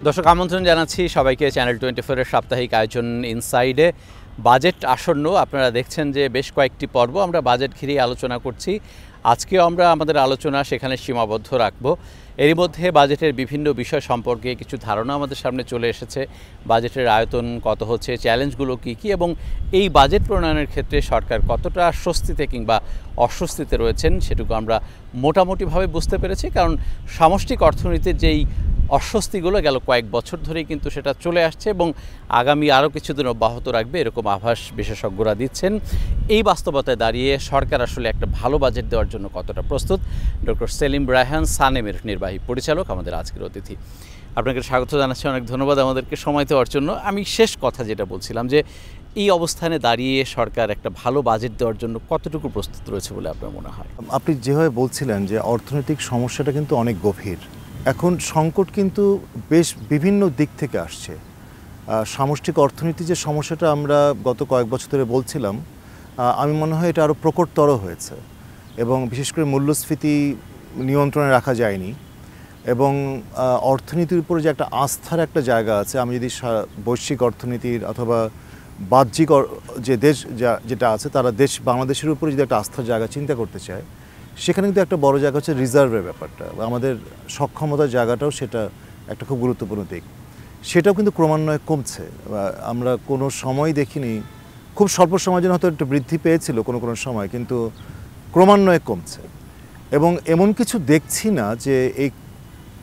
দর্শক আমন্ত্রণ জানাচ্ছি সবাইকে চ্যানেল 24 এর সাপ্তাহিক আয়োজন ইনসাইডে। বাজেট আসন্ন, আপনারা দেখছেন যে বেশ কয়েকটি পর্ব আমরা বাজেট ঘিরে আলোচনা করছি। আজকেও আমরা আমাদের আলোচনা সেখানে সীমাবদ্ধ রাখব। এরই মধ্যে বাজেটের বিভিন্ন বিষয় সম্পর্কে কিছু ধারণা আমাদের সামনে চলে এসেছে। বাজেটের আয়তন কত হচ্ছে, চ্যালেঞ্জগুলো কী কী, এবং এই বাজেট প্রণয়নের ক্ষেত্রে সরকার কতটা স্বস্তিতে কিংবা অস্বস্তিতে রয়েছেন সেটুকু আমরা মোটামুটিভাবে বুঝতে পেরেছি। কারণ সামষ্টিক অর্থনীতির যেই অস্বস্তিগুলো গেল কয়েক বছর ধরেই কিন্তু সেটা চলে আসছে এবং আগামী আরও কিছুদিন অব্যাহত রাখবে এরকম আভাস বিশেষজ্ঞরা দিচ্ছেন। এই বাস্তবতায় দাঁড়িয়ে সরকার আসলে একটা ভালো বাজেট দেওয়ার জন্য কতটা প্রস্তুত, ডক্টর সেলিম রায়হান সানেমের নির্বাহী পরিচালক আমাদের আজকের অতিথি। আপনাকে স্বাগত জানাচ্ছি, অনেক ধন্যবাদ আমাদেরকে সময় দেওয়ার জন্য। আমি শেষ কথা যেটা বলছিলাম যে এই অবস্থানে দাঁড়িয়ে সরকার একটা ভালো বাজেট দেওয়ার জন্য কতটুকু প্রস্তুত রয়েছে বলে আপনার মনে হয়? আপনি যেভাবে বলছিলেন যে অর্থনৈতিক সমস্যাটা কিন্তু অনেক গভীর। এখন সংকট কিন্তু বেশ বিভিন্ন দিক থেকে আসছে। সামষ্টিক অর্থনীতি যে সমস্যাটা আমরা গত কয়েক বছর ধরে বলছিলাম, আমি মনে হয় এটা আরও প্রকটতর হয়েছে এবং বিশেষ করে মূল্যস্ফীতি নিয়ন্ত্রণে রাখা যায়নি এবং অর্থনীতির উপরে যে একটা আস্থার একটা জায়গা আছে, আমি যদি বৈশ্বিক অর্থনীতির অথবা বাহ্যিক যে দেশ যেটা আছে তারা বাংলাদেশের উপরে যদি একটা আস্থার জায়গা চিন্তা করতে চায়, সেখানে কিন্তু একটা বড় জায়গা হচ্ছে রিজার্ভের ব্যাপারটা, আমাদের সক্ষমতার জায়গাটাও সেটা একটা খুব গুরুত্বপূর্ণ দিক। সেটাও কিন্তু ক্রমান্বয়ে কমছে। আমরা কোনো সময় দেখিনি, খুব স্বল্প সময়ের জন্য হয়তো একটু বৃদ্ধি পেয়েছিল কোনো কোনো সময়, কিন্তু ক্রমান্বয়ে কমছে এবং এমন কিছু দেখছি না যে এই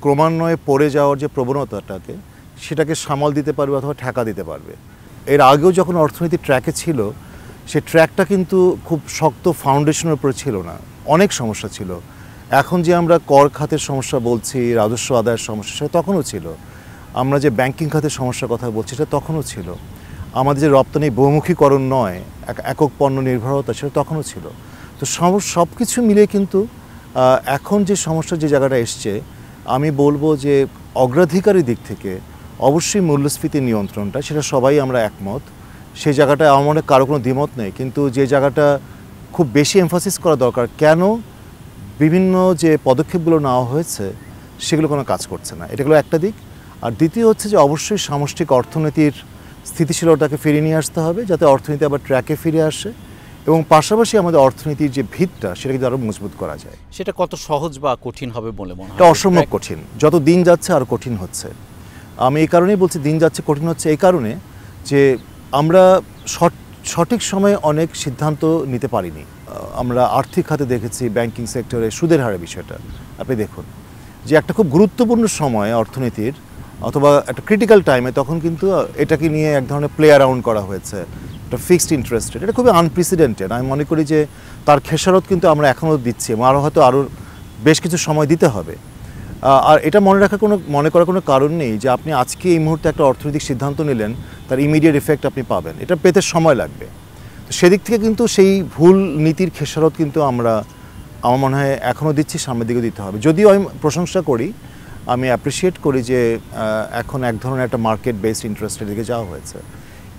ক্রমান্বয়ে পড়ে যাওয়ার যে প্রবণতাটাকে সেটাকে সামাল দিতে পারবে অথবা ঠেকা দিতে পারবে। এর আগেও যখন অর্থনীতি ট্র্যাকে ছিল, সে ট্র্যাকটা কিন্তু খুব শক্ত ফাউন্ডেশনের উপরে ছিল না, অনেক সমস্যা ছিল। এখন যে আমরা কর খাতের সমস্যা বলছি, রাজস্ব আদায়ের সমস্যা, সেটা তখনও ছিল। আমরা যে ব্যাংকিং খাতের সমস্যার কথা বলছি সেটা তখনও ছিল। আমাদের যে রপ্তানি বহুমুখীকরণ নয়, একক পণ্য নির্ভরতা, সেটা তখনও ছিল। তো সব কিছু মিলিয়ে কিন্তু এখন যে সমস্যা যে জায়গাটা এসছে, আমি বলবো যে অগ্রাধিকারের দিক থেকে অবশ্যই মূল্যস্ফীতি নিয়ন্ত্রণটা, সেটা সবাই আমরা একমত। সেই জায়গাটায় আমার মনে কারো কোনো দ্বিমত নেই, কিন্তু যে জায়গাটা খুব বেশি এমফাসিস করা দরকার, কেন বিভিন্ন যে পদক্ষেপগুলো নেওয়া হয়েছে সেগুলো কোনো কাজ করছে না, এটা হলো একটা দিক। আর দ্বিতীয় হচ্ছে যে অবশ্যই সামষ্টিক অর্থনীতির স্থিতিশীলতাকে ফিরিয়ে নিয়ে আসতে হবে, যাতে অর্থনীতি আবার ট্র্যাকে ফিরে আসে এবং পাশাপাশি আমাদের অর্থনীতির যে ভিতটা সেটা কিন্তু আরও মজবুত করা যায়। সেটা কত সহজ বা কঠিন হবে বলে মনে হয়? এটা অসম্ভব কঠিন, যত দিন যাচ্ছে আরও কঠিন হচ্ছে। আমি এই কারণেই বলছি দিন যাচ্ছে কঠিন হচ্ছে, এই কারণে যে আমরা সঠিক সময়ে অনেক সিদ্ধান্ত নিতে পারিনি। আমরা আর্থিক খাতে দেখেছি, ব্যাংকিং সেক্টরে সুদের হারের বিষয়টা আপনি দেখুন, যে একটা খুব গুরুত্বপূর্ণ সময় অর্থনীতির অথবা একটা ক্রিটিক্যাল টাইমে, তখন কিন্তু এটাকে নিয়ে এক ধরনের প্লে অ্যারাউন্ড করা হয়েছে, একটা ফিক্সড ইন্টারেস্ট রেট। এটা খুবই আনপ্রেসিডেন্টেড। আমি মনে করি যে তার খেসারত কিন্তু আমরা এখনও দিচ্ছি এবং আরও বেশ কিছু সময় দিতে হবে। আর এটা মনে করার কোনো কারণ নেই যে আপনি আজকে এই মুহূর্তে একটা অর্থনৈতিক সিদ্ধান্ত নিলেন, তার ইমিডিয়েট এফেক্ট আপনি পাবেন, এটা পেতে সময় লাগবে। তো সেদিক থেকে কিন্তু সেই ভুল নীতির খেসারত কিন্তু আমার মনে হয় এখনও দিচ্ছি, সামনের দিকে দিতে হবে। যদিও আমি প্রশংসা করি, আমি অ্যাপ্রিসিয়েট করি যে এখন এক ধরনের একটা মার্কেট বেসড ইন্টারেস্টের দিকে যাওয়া হয়েছে।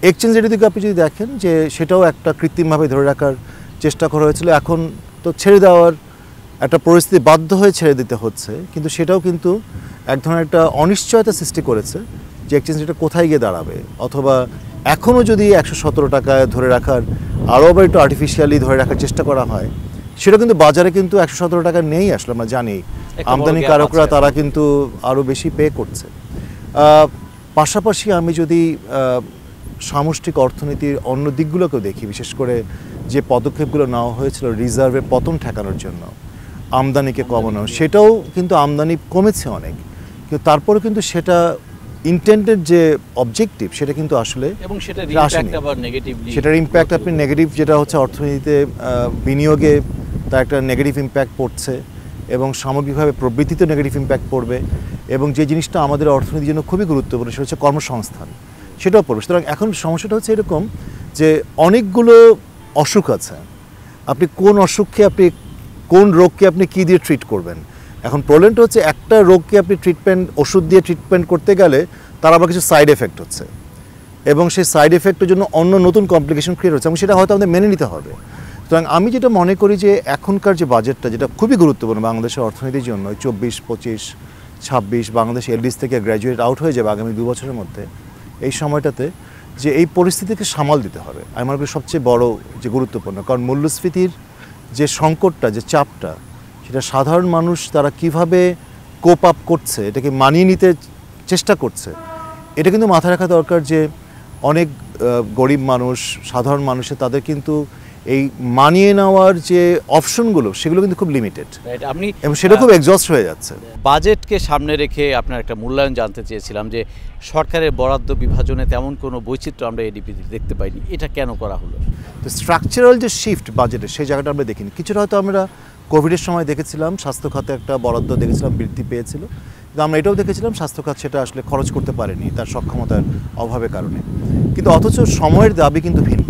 এক্সচেঞ্জ রেটের দিকে আপনি যদি দেখেন, যে সেটাও একটা কৃত্রিমভাবে ধরে রাখার চেষ্টা করা হয়েছিল, এখন তো ছেড়ে দেওয়ার একটা পরিস্থিতি, বাধ্য হয়ে ছেড়ে দিতে হচ্ছে, কিন্তু সেটাও কিন্তু এক ধরনের একটা অনিশ্চয়তা সৃষ্টি করেছে যে এক্সচেঞ্জ রেটটা কোথায় গিয়ে দাঁড়াবে, অথবা এখনও যদি 117 টাকায় ধরে রাখার আরও আবার একটু আর্টিফিশিয়ালি ধরে রাখার চেষ্টা করা হয়, সেটা কিন্তু বাজারে কিন্তু 117 টাকা নেই আসলে, আমরা জানি আমদানিকারকরা তারা কিন্তু আরও বেশি পে করছে। পাশাপাশি আমি যদি সামষ্টিক অর্থনীতির অন্য দিকগুলোকেও দেখি, বিশেষ করে যে পদক্ষেপগুলো নেওয়া হয়েছিল রিজার্ভের পতন ঠেকানোর জন্য, আমদানিকে কমানো, সেটাও কিন্তু আমদানি কমেছে অনেক, কিন্তু তারপরে কিন্তু সেটা ইন্টেন্ডেড যে অবজেক্টিভ সেটা কিন্তু আসলে এবং সেটার ইম্প্যাক্ট আপনি নেগেটিভ, যেটা হচ্ছে অর্থনীতিতে বিনিয়োগে তার একটা নেগেটিভ ইম্প্যাক্ট পড়ছে এবং সামগ্রিকভাবে প্রবৃদ্ধিতে নেগেটিভ ইম্প্যাক্ট পড়বে, এবং যে জিনিসটা আমাদের অর্থনীতির জন্য খুবই গুরুত্বপূর্ণ সেটা হচ্ছে কর্মসংস্থান, সেটাও পড়বে। সুতরাং এখন সমস্যাটা হচ্ছে এরকম যে অনেকগুলো অসুখ আছে, আপনি কোন রোগকে আপনি কী দিয়ে ট্রিট করবেন। এখন প্রবলেমটা হচ্ছে একটা রোগকে আপনি ওষুধ দিয়ে ট্রিটমেন্ট করতে গেলে তার আবার কিছু সাইড এফেক্ট হচ্ছে, এবং সেই সাইড এফেক্টের জন্য অন্য নতুন কমপ্লিকেশন ক্রিয়েট হচ্ছে, এবং সেটা হয়তো আমাদের মেনে নিতে হবে। সুতরাং আমি যেটা মনে করি যে এখনকার যে বাজেটটা, যেটা খুবই গুরুত্বপূর্ণ বাংলাদেশের অর্থনীতির জন্য, 24-25 26 বাংলাদেশ এলডিস থেকে গ্র্যাজুয়েট আউট হয়ে যাবে আগামী 2 বছরের মধ্যে। এই সময়টাতে যে এই পরিস্থিতিকে সামাল দিতে হবে আমি মনে করি সবচেয়ে বড় যে গুরুত্বপূর্ণ, কারণ মূল্যস্ফীতির যে সংকটটা, যে চাপটা, সেটা সাধারণ মানুষ তারা কিভাবে কোপ আপ করছে, এটাকে মানিয়ে নিতে চেষ্টা করছে, এটা কিন্তু মাথায় রাখা দরকার যে অনেক গরিব মানুষ, সাধারণ মানুষের তাদের কিন্তু এই মানিয়ে নেওয়ার যে অপশনগুলো সেগুলো কিন্তু খুব লিমিটেড, আপনি এবং সেটা খুব এক্সস্ট হয়ে যাচ্ছে। বাজেটকে সামনে রেখে আপনার একটা মূল্যায়ন জানতে চেয়েছিলাম যে সরকারের বরাদ্দ বিভাজনে তেমন কোনো বৈচিত্র্য আমরা এডিপিতে দেখতে পাইনি, এটা কেন করা হলো? তো স্ট্রাকচারাল যে শিফট বাজেটে সেই জায়গাটা আমরা দেখিনি। কিছুটা হয়তো আমরা কোভিডের সময় দেখেছিলাম, স্বাস্থ্য খাতে একটা বরাদ্দ দেখেছিলাম বৃদ্ধি পেয়েছিল, কিন্তু আমরা এটাও দেখেছিলাম স্বাস্থ্য খাত সেটা আসলে খরচ করতে পারেনি তার সক্ষমতার অভাবের কারণে। কিন্তু অথচ সময়ের দাবি কিন্তু ভিন্ন।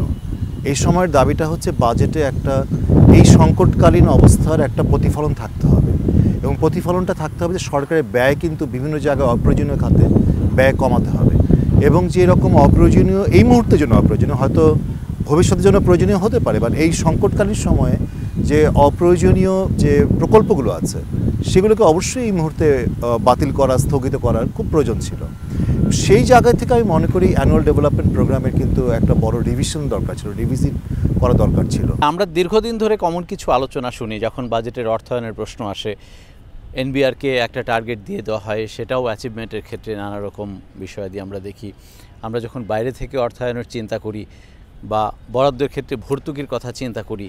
এই সময়ের দাবিটা হচ্ছে বাজেটে একটা এই সংকটকালীন অবস্থার একটা প্রতিফলন থাকতে হবে, এবং প্রতিফলনটা থাকতে হবে যে সরকারের ব্যয় কিন্তু বিভিন্ন জায়গায় অপ্রয়োজনীয় খাতে ব্যয় কমাতে হবে, এবং যে রকম অপ্রয়োজনীয় এই মুহূর্তের জন্য অপ্রয়োজনীয়, হয়তো ভবিষ্যতের জন্য প্রয়োজনীয় হতে পারে, বাট এই সংকটকালীন সময়ে যে অপ্রয়োজনীয় যে প্রকল্পগুলো আছে সেগুলোকে অবশ্যই এই মুহূর্তে বাতিল করা, স্থগিত করার খুব প্রয়োজন ছিল। সেই জায়গা থেকে আমি মনে করি অ্যানুয়াল ডেভেলপমেন্ট প্রোগ্রামের কিন্তু একটা বড় রিভিশন দরকার ছিল, রিভিজিট করা দরকার ছিল। আমরা দীর্ঘদিন ধরে কমন কিছু আলোচনা শুনি, যখন বাজেটের অর্থায়নের প্রশ্ন আসে এনবিআরকে একটা টার্গেট দিয়ে দেওয়া হয়, সেটাও অ্যাচিভমেন্টের ক্ষেত্রে নানা রকম বিষয়াদি আমরা দেখি। আমরা যখন বাইরে থেকে অর্থায়নের চিন্তা করি বা বরাদ্দের ক্ষেত্রে ভর্তুকির কথা চিন্তা করি,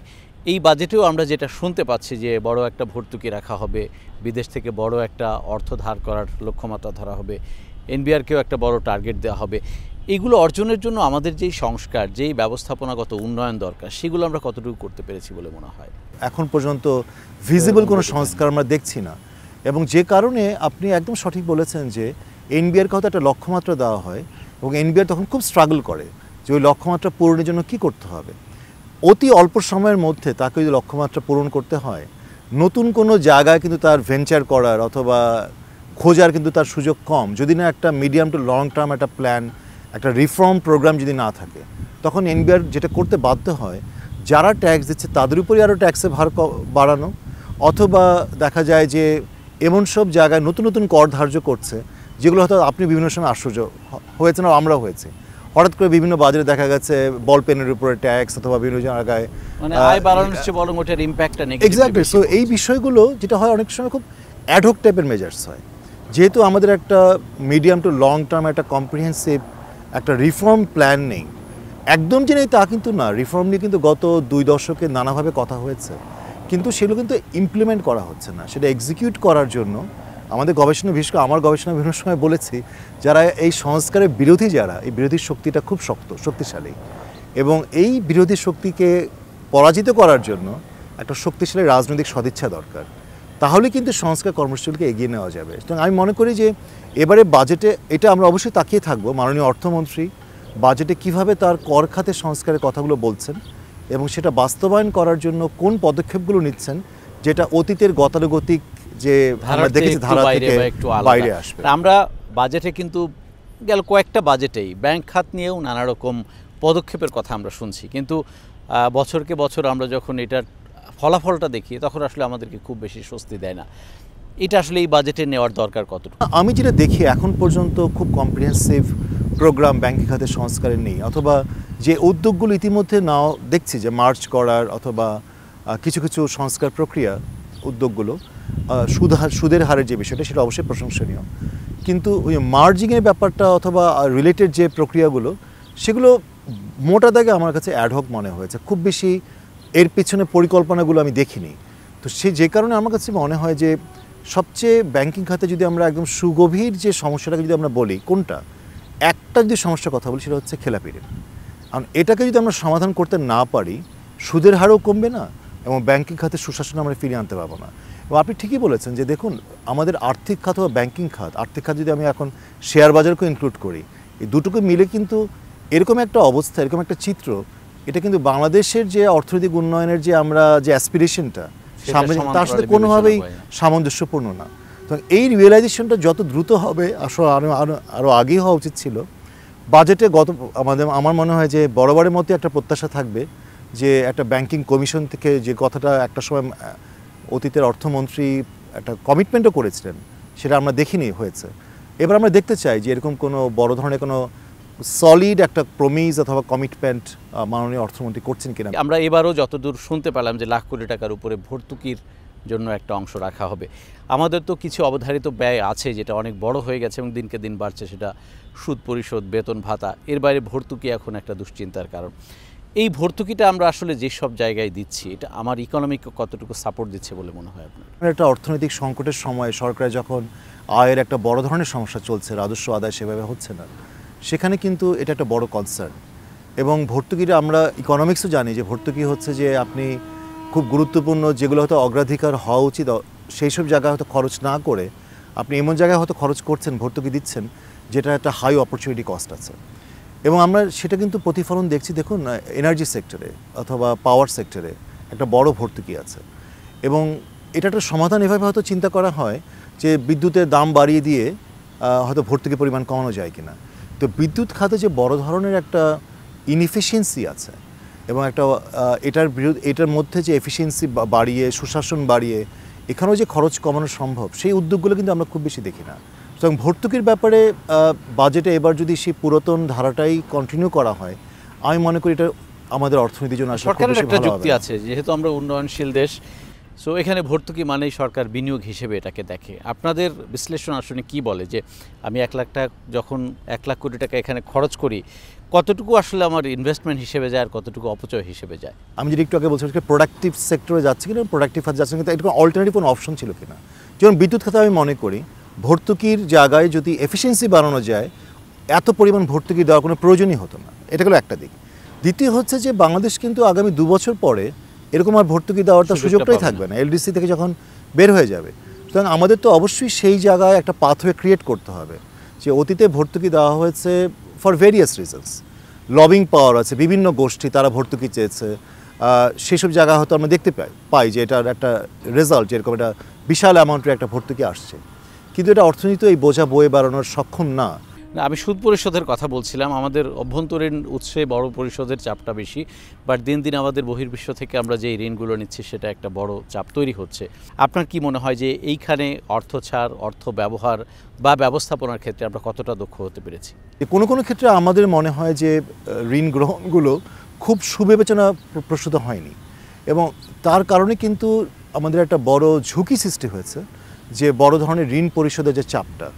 এই বাজেটেও আমরা যেটা শুনতে পাচ্ছি যে বড় একটা ভর্তুকি রাখা হবে, বিদেশ থেকে বড় একটা অর্থ ধার করার লক্ষ্যমাত্রা ধরা হবে, এনবিআরকেও একটা বড় টার্গেট দেওয়া হবে। এগুলো অর্জনের জন্য আমাদের যেই সংস্কার, যেই ব্যবস্থাপনাগত উন্নয়ন দরকার, সেগুলো আমরা কতটুকু করতে পেরেছি বলে মনে হয়? এখন পর্যন্ত ভিজিবল কোনো সংস্কার আমরা দেখছি না, এবং যে কারণে আপনি একদম সঠিক বলেছেন যে এনবিআরকে হয়তো একটা লক্ষ্যমাত্রা দেওয়া হয়, এবং এনবিআর তখন খুব স্ট্রাগল করে যে ওই লক্ষ্যমাত্রা পূরণের জন্য কী করতে হবে। অতি অল্প সময়ের মধ্যে তাকে যদি লক্ষ্যমাত্রা পূরণ করতে হয়, নতুন কোনো জায়গায় কিন্তু তার ভেঞ্চার করার অথবা খোঁজার কিন্তু তার সুযোগ কম, যদি না একটা মিডিয়াম টু লং টার্ম একটা প্ল্যান, একটা রিফর্ম প্রোগ্রাম যদি না থাকে, তখন এনবিআর যেটা করতে বাধ্য হয় যারা ট্যাক্স দিচ্ছে তাদের উপরই আরও ট্যাক্সের ভার বাড়ানো, অথবা দেখা যায় যে এমন সব জায়গায় নতুন নতুন কর ধার্য করছে যেগুলো হয়তো আপনি বিভিন্ন সময় আশ্চর্য হয়েছেন, আমরাও হয়েছি। হঠাৎ করে বিভিন্ন বাজারে দেখা গেছে বল পেনের উপরে ট্যাক্স, অথবা বিভিন্ন জায়গায় মানে আয় বাড়ানোর চেয়ে বরং ওটার ইম্প্যাক্টটা নেগেটিভ। এক্স্যাক্টলি। সো এই বিষয়গুলো যেটা হয় অনেক সময় খুব অ্যাডহক টাইপের মেজার্স হয়, যেহেতু আমাদের একটা মিডিয়াম টু লং টার্ম একটা কম্প্রিহেন্সিভ একটা রিফর্ম প্ল্যান নেই। একদম যে নেই তা কিন্তু না, রিফর্ম নিয়ে কিন্তু গত 2 দশকে নানাভাবে কথা হয়েছে, কিন্তু সেগুলো কিন্তু ইমপ্লিমেন্ট করা হচ্ছে না। সেটা এক্সিকিউট করার জন্য আমাদের গবেষণা, বিশেষ করে আমার গবেষণা বিভিন্ন সময় বলেছি, যারা এই সংস্কারের বিরোধী, যারা এই বিরোধী শক্তিটা খুব শক্তিশালী, এবং এই বিরোধী শক্তিকে পরাজিত করার জন্য একটা শক্তিশালী রাজনৈতিক সদিচ্ছা দরকার, তাহলে কিন্তু সংস্কার কর্মসূচিকে এগিয়ে নেওয়া যাবে। সুতরাং আমি মনে করি যে এবারে বাজেটে এটা আমরা অবশ্যই তাকিয়ে থাকবো, মাননীয় অর্থমন্ত্রী বাজেটে কিভাবে তার কর খাতে সংস্কারের কথাগুলো বলছেন, এবং সেটা বাস্তবায়ন করার জন্য কোন পদক্ষেপগুলো নিচ্ছেন, যেটা অতীতের গতানুগতিক যে আমরা দেখেছি ধারা থেকে বাইরে আসবে। আমরা বাজেটে কিন্তু গেল কয়েকটা বাজেটেই ব্যাংক খাত নিয়েও নানা রকম পদক্ষেপের কথা আমরা শুনছি, কিন্তু বছরকে বছর আমরা যখন এটার ফলাফলটা দেখি তখন আসলে আমাদেরকে খুব বেশি স্বস্তি দেয় না। এটা আসলে এই বাজেটে নেওয়ার দরকার কতটুকু? আমি যেটা দেখি এখন পর্যন্ত খুব কম্প্রিহেন্সিভ প্রোগ্রাম ব্যাংকিং খাতের সংস্কারের নেই, অথবা যে উদ্যোগগুলো ইতিমধ্যে নাও দেখছি যে মার্চ করার অথবা কিছু কিছু সংস্কার প্রক্রিয়া উদ্যোগগুলো, সুদের হারের যে বিষয়টা সেটা অবশ্যই প্রশংসনীয়, কিন্তু ওই মার্জিংয়ের ব্যাপারটা অথবা রিলেটেড যে প্রক্রিয়াগুলো সেগুলো মোটা দাগে আমার কাছে অ্যাডহক মনে হয়েছে, খুব বেশি এর পেছনে পরিকল্পনাগুলো আমি দেখিনি। তো যে কারণে আমার কাছে মনে হয় যে সবচেয়ে ব্যাংকিং খাতে যদি আমরা একদম সুগভীর যে সমস্যাটাকে যদি আমরা বলি, কোনটা একটা যদি সমস্যার কথা বলি সেটা হচ্ছে খেলাপি ঋণ। কারণ এটাকে যদি আমরা সমাধান করতে না পারি, সুদের হারও কমবে না এবং ব্যাংকিং খাতে সুশাসন আমরা ফিরিয়ে আনতে পারবো না। এবং আপনি ঠিকই বলেছেন যে দেখুন, আমাদের আর্থিক খাত বা ব্যাংকিং খাত, আর্থিক খাত যদি আমি এখন শেয়ার বাজারকেও ইনক্লুড করি, এই দুটোকে মিলে কিন্তু এরকম একটা অবস্থা, এরকম একটা চিত্র, এটা কিন্তু বাংলাদেশের যে অর্থনৈতিক উন্নয়নের যে আমরা যে অ্যাসপিরেশনটা সামনে, তার সাথে কোনোভাবেই সামঞ্জস্যপূর্ণ না। তো এই রিয়েলাইজেশনটা যত দ্রুত হবে, আসলে আরও আগেই হওয়া উচিত ছিল। বাজেটে আমার মনে হয় যে বরাবরের মতো একটা প্রত্যাশা থাকবে যে একটা ব্যাংকিং কমিশন থেকে যে কথাটা একটা সময় অতীতের অর্থমন্ত্রী একটা কমিটমেন্টও করেছিলেন, সেটা আমরা দেখিনি হয়েছে। এবার আমরা দেখতে চাই যে এরকম কোনো বড় ধরনের কোনো সলিড একটা প্রমিস অথবা কমিটমেন্ট মাননীয় অর্থমন্ত্রী করছেন কিনা। আমরা এবারও যতদূর শুনতে পেলাম যে লাখ কোটি টাকার উপরে ভর্তুকির জন্য একটা অংশ রাখা হবে। আমাদের তো কিছু অবধারিত ব্যয় আছে যেটা অনেক বড় হয়ে গেছে এবং দিনকে দিন বাড়ছে, সেটা সুদ পরিশোধ, বেতন ভাতা, এর বাইরে ভর্তুকি এখন একটা দুশ্চিন্তার কারণ। এই ভর্তুকিটা আমরা আসলে যেসব জায়গায় দিচ্ছি এটা আমার ইকোনমিকে কতটুকু সাপোর্ট দিচ্ছে বলে মনে হয় আপনার? একটা অর্থনৈতিক সংকটের সময় সরকারের যখন আয়ের একটা বড় ধরনের সমস্যা চলছে, রাজস্ব আদায় সেভাবে হচ্ছে না, সেখানে কিন্তু এটা একটা বড় কনসার্ন। এবং ভর্তুকিটা আমরা ইকোনমিক্সও জানি যে ভর্তুকি হচ্ছে যে আপনি খুব গুরুত্বপূর্ণ যেগুলো হয়তো অগ্রাধিকার হওয়া উচিত সেই সব জায়গায় হয়তো খরচ না করে আপনি এমন জায়গায় হয়তো খরচ করছেন, ভর্তুকি দিচ্ছেন যেটা একটা হাই অপরচুনিটি কস্ট আছে। এবং আমরা সেটা কিন্তু প্রতিফলন দেখছি। দেখুন, এনার্জি সেক্টরে অথবা পাওয়ার সেক্টরে একটা বড় ভর্তুকি আছে। এবং এটা একটা সমাধান এভাবে হয়তো চিন্তা করা হয় যে বিদ্যুতের দাম বাড়িয়ে দিয়ে হয়তো ভর্তুকির পরিমাণ কমানো যায় কিনা। তো বিদ্যুৎ খাতে যে বড় ধরনের একটা ইনএফিসিয়েন্সি আছে এবং একটা এটার মধ্যে যে এফিসিয়েন্সি বাড়িয়ে, সুশাসন বাড়িয়ে এখানেও যে খরচ কমানো সম্ভব, সেই উদ্যোগগুলো কিন্তু আমরা খুব বেশি দেখি না। সুতরাং ভর্তুকির ব্যাপারে বাজেটে এবার যদি সেই পুরাতন ধারাটাই কন্টিনিউ করা হয়, আমি মনে করি এটা আমাদের অর্থনীতির জন্য আসলে সরকারের একটা যুক্তি আছে, যেহেতু আমরা উন্নয়নশীল দেশ, সো এখানে ভর্তুকি মানেই সরকার বিনিয়োগ হিসেবে এটাকে দেখে। আপনাদের বিশ্লেষণ আসলে কি বলে যে আমি 1 লাখ টাকা যখন 1 লাখ কোটি টাকা এখানে খরচ করি, কতটুকু আসলে আমার ইনভেস্টমেন্ট হিসেবে যায় আর কতটুকু অপচয় হিসেবে যায়? আমি যদি একটু আগে বলছিলাম প্রোডাক্টিভ সেক্টরে যাচ্ছে কিনা, প্রোডাক্টিভ খাতে যাচ্ছে কিন্তু এটা অল্টারনেটিভ কোনো অপশন ছিল কিনা। যেমন বিদ্যুৎ খাতে আমি মনে করি ভর্তুকির জায়গায় যদি এফিসিয়েন্সি বাড়ানো যায়, এত পরিমাণ ভর্তুকি দেওয়ার কোনো প্রয়োজনই হতো না। এটা হলো একটা দিক। দ্বিতীয় হচ্ছে যে বাংলাদেশ কিন্তু আগামী 2 বছর পরে এরকম আর ভর্তুকি দেওয়ার সুযোগটাই থাকবে না, এলডিসি থেকে যখন বের হয়ে যাবে। সুতরাং আমাদের তো অবশ্যই সেই জায়গায় একটা পাথওয়ে ক্রিয়েট করতে হবে যে অতীতে ভর্তুকি দেওয়া হয়েছে ফর ভেরিয়াস রিজনস, লবিং পাওয়ার আছে, বিভিন্ন গোষ্ঠী তারা ভর্তুকি চেয়েছে, সেসব জায়গা হয়তো আমরা দেখতে পাই যে এটার একটা রেজাল্ট যেরকম একটা বিশাল অ্যামাউন্টের একটা ভর্তুকি আসছে, কিন্তু এটা অর্থনীতি এই বোঝা বয়ে বেড়ানোর সক্ষম না। আমি সুদ পরিশোধের কথা বলছিলাম। আমাদের অভ্যন্তরীণ উৎসে বড় পরিশোধের চাপটা বেশি, বাট দিন দিন আমাদের বহির্বিশ্ব থেকে আমরা যে ঋণগুলো নিচ্ছি সেটা একটা বড় চাপ তৈরি হচ্ছে। আপনার কি মনে হয় যে এইখানে অর্থ ছাড়, অর্থ ব্যবহার বা ব্যবস্থাপনার ক্ষেত্রে আমরা কতটা দক্ষ হতে পেরেছি? কোনো কোনো ক্ষেত্রে আমাদের মনে হয় যে ঋণ গ্রহণগুলো খুব সুবিবেচনা প্রসূত হয়নি এবং তার কারণে কিন্তু আমাদের একটা বড় ঝুঁকি সৃষ্টি হয়েছে যে বড় ধরনের ঋণ পরিশোধের যে চাপটা।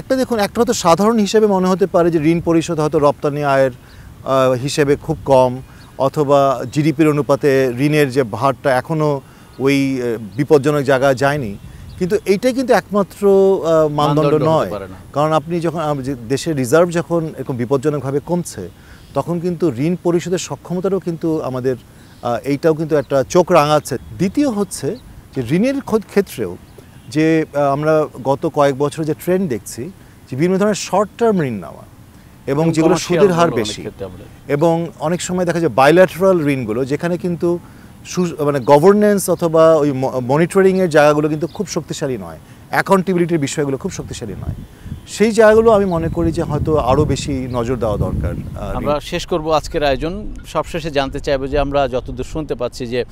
একটা দেখুন, একটা হয়তো সাধারণ হিসেবে মনে হতে পারে যে ঋণ পরিশোধ হয়তো রপ্তানি আয়ের হিসেবে খুব কম, অথবা জিডিপির অনুপাতে ঋণের যে ভারটা এখনও ওই বিপজ্জনক জায়গায় যায়নি, কিন্তু এইটাই কিন্তু একমাত্র মানদণ্ড নয়। কারণ আপনি যখন দেশের রিজার্ভ যখন এরকম বিপজ্জনকভাবে কমছে, তখন কিন্তু ঋণ পরিশোধের সক্ষমতারও কিন্তু আমাদের এইটাও কিন্তু একটা চোখ রাঙাচ্ছে। দ্বিতীয় হচ্ছে যে ঋণের ক্ষেত্রেও যে আমরা গত কয়েক বছরে যে ট্রেন্ড দেখছি যে বিভিন্ন ধরনের শর্ট টার্ম ঋণ নেওয়া এবং যেগুলো সুদের হার বেশি, এবং অনেক সময় দেখা যায় বাইল্যাটারাল ঋণগুলো যেখানে কিন্তু মানে গভর্নেন্স অথবা ওই মনিটরিংয়ের জায়গাগুলো কিন্তু খুব শক্তিশালী নয়, অ্যাকাউন্টেবিলিটির বিষয়গুলো খুব শক্তিশালী নয়, সেই জায়গাগুলো আমি মনে করি যে হয়তো আরও বেশি নজর দেওয়া দরকার। আমরা শেষ করব আজকের আয়োজন। সবশেষে জানতে চাইবো যে আমরা যতদূর শুনতে পাচ্ছি যে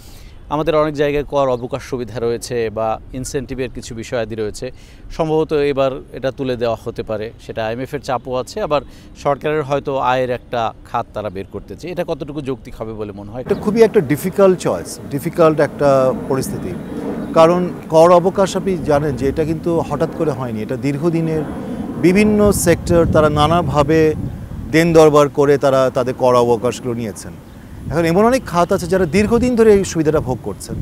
আমাদের অনেক জায়গায় কর অবকাশ সুবিধা রয়েছে বা ইনসেন্টিভের কিছু বিষয়াদি রয়েছে, সম্ভবত এবার এটা তুলে দেওয়া হতে পারে, সেটা আইএমএফের চাপও আছে, আবার সরকারের হয়তো আয়ের একটা খাত তারা বের করতেছে। এটা কতটুকু যৌক্তিক হবে বলে মনে হয়? এটা খুবই একটা ডিফিকাল্ট চয়েস, ডিফিকাল্ট একটা পরিস্থিতি। কারণ কর অবকাশ আপনি জানেন যে এটা কিন্তু হঠাৎ করে হয়নি, এটা দীর্ঘদিনের বিভিন্ন সেক্টর তারা নানাভাবে দেন দরবার করে তারা তাদের কর অবকাশগুলো নিয়েছেন। এখন এমন অনেক খাত আছে যারা দীর্ঘদিন ধরে এই সুবিধাটা ভোগ করছেন,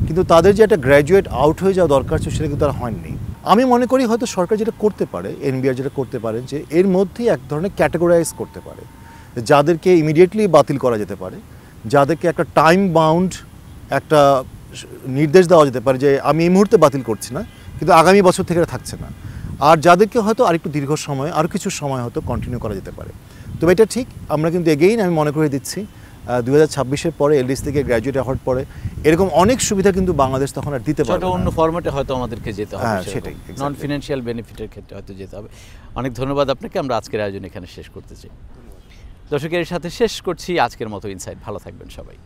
কিন্তু তাদের যে একটা গ্র্যাজুয়েট আউট হয়ে যাওয়া দরকার ছিল সেটা কিন্তু তারা হয়নি। আমি মনে করি হয়তো সরকার যেটা করতে পারে, এনবিআর যেটা করতে পারে, যে এর মধ্যেই এক ধরনের ক্যাটেগরাইজ করতে পারে, যাদেরকে ইমিডিয়েটলি বাতিল করা যেতে পারে, যাদেরকে একটা টাইম বাউন্ড একটা নির্দেশ দেওয়া যেতে পারে যে আমি এই মুহূর্তে বাতিল করছি না, কিন্তু আগামী বছর থেকে এটা থাকছে না, আর যাদেরকে হয়তো আরেকটু দীর্ঘ সময়, আরও কিছু সময় হয়তো কন্টিনিউ করা যেতে পারে। তবে এটা ঠিক, আমরা কিন্তু এগেইন আমি মনে করে দিচ্ছি 2026-এর পরে এলডিসি থেকে গ্র্যাজুয়েট অ্যাওয়ার্ড পরে এরকম অনেক সুবিধা কিন্তু বাংলাদেশ তখন আর দিতে পারবে না। অন্য ফরম্যাটে হয়তো আমাদেরকে যেতে হবে, সেটাই নন ফিনান্সিয়াল বেনিফিটের ক্ষেত্রে হয়তো যেতে হবে। অনেক ধন্যবাদ আপনাকে। আমরা আজকের আয়োজন এখানে শেষ করতে চাই। দর্শকের সাথে শেষ করছি আজকের মতো ইনসাইট। ভালো থাকবেন সবাই।